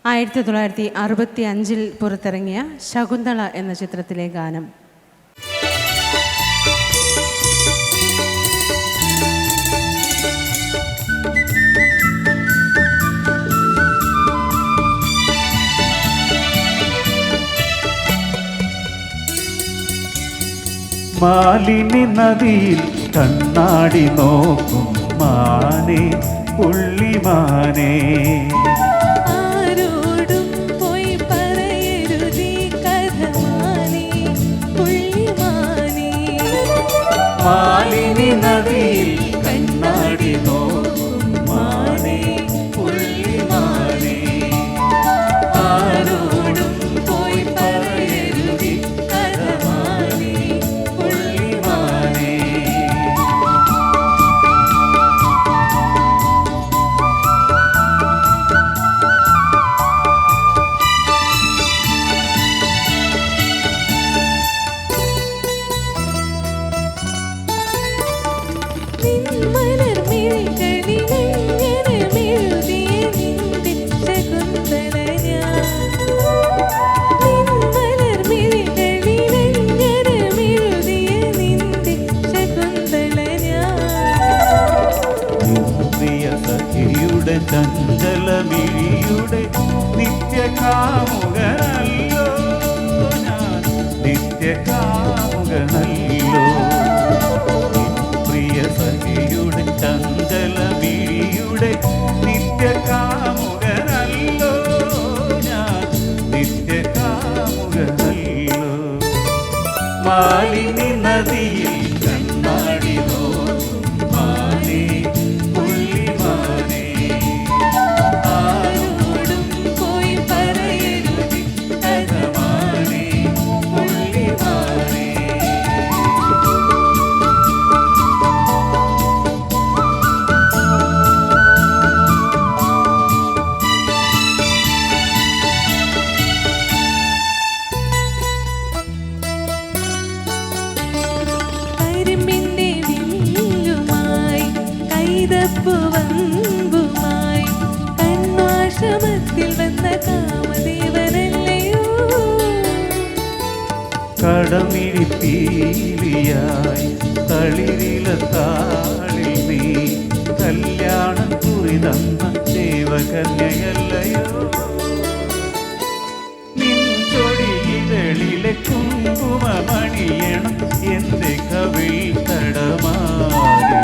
1965 പുറത്തിറങ്ങിയ ശകുന്തള എന്ന ചിത്രത്തിലെ ഗാനം. മാലിനി നദിയിൽ കണ്ണാടി നോക്കും മാനേ പുള്ളിമാനേ, ആരോടും പോയി പറയരുതീ കഥ മാനേ പുള്ളിമാനേ. മാലിനി നദിയിൽ കണ്ണാടി നോക്കും മാനേ പുള്ളിമാനേ, ആരോടും പോയി പറയരുതീ കഥ മാനേ പുള്ളിമാനേ. ചഞ്ചലമിഴിയുടെ നിത്യകാമുകനല്ലോ ഞാൻ, നിത്യകാമുകനല്ലോ. പ്രിയ സഖിയുടെ ചഞ്ചലമിഴിയുടെ നിത്യകാമുകനല്ലോ ഞാൻ, നിത്യകാമുകനല്ലോ. മാലിനി നദിയിൽ കണ്ണാടി നോക്കും മാനേ പുള്ളിമാനേ, ആരോടും പോയി പറയരുതീ കഥ മാനേ പുള്ളിമാനേ. കരിമ്പിന്റെ വില്ലുമായി കൈതപ്പു വമ്പുമായി കണ്ണാശ്രമത്തിൽ വന്ന കാമദേവനല്ലയോ. കടമിഴിപ്പീലിയായി തളിരില താളിൽ നീ കല്യാണം കുറിതന്ന ദേവകന്യയല്ലയോ. നിൻ ചൊടിയിതളിലെ കുങ്കുമമണിയണം എന്റെ കവിൾ തടമാറി.